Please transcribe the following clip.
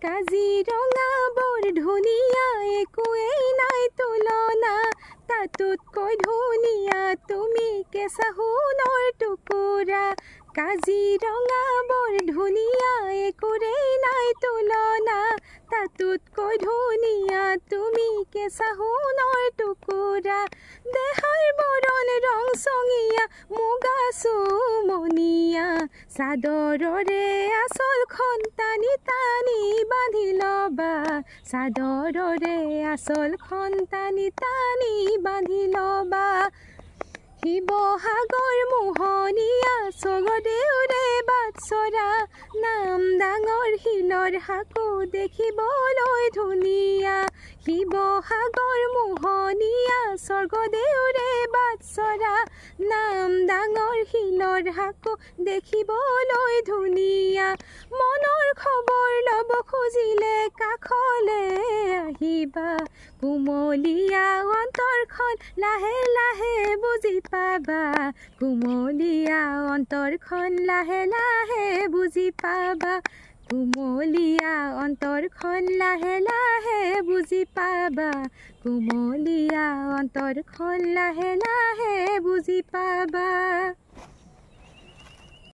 কাজিৰঙা বৰ ধুনীয়া একোৱেই নাই তুলনা তাতোতকৈ ধুনীয়া তুমি কেঁচা সোণৰ টুকুৰা কাজিৰঙা বৰ ধুনীয়া একোৱেই নাই তুলনা তাতোতকৈ ধুনীয়া তুমি কেঁচা সোণৰ টুকুৰা দেহাৰ বৰণ ৰং চঙীয়া মুগা চুমনীয়া চাদৰৰে আঁচলখন টানি টানি বান্ধি ল'বা চাদৰৰে আঁচলখন টানি টানি বান্ধি ল'বা শিৱসাগৰ মোহনীয়া স্বৰ্গদেউৰে বাটচৰা নাম ডাঙৰ শিলৰ সাঁকো দেখিবলৈ ধুনীয়া শিৱসাগৰ মোহনীয়া স্বৰ্গদেউৰে বাটচৰা নাম ডাঙৰ শিলৰ সাঁকো দেখিবলৈ ধুনীয়া মনৰ খবৰ ল'ব খুজিলে কাষলে আহিবা কুমলীয়া অন্তৰখন লাহে লাহে বুজি পাবা কুমলীয়া অন্তৰখন লাহে লাহে বুজি পাবা কুমলীয়া অন্তৰখন লাহে লাহে বুজি পাবা কুমলীয়া অন্তৰখন লাহে লাহে বুজি পাবা।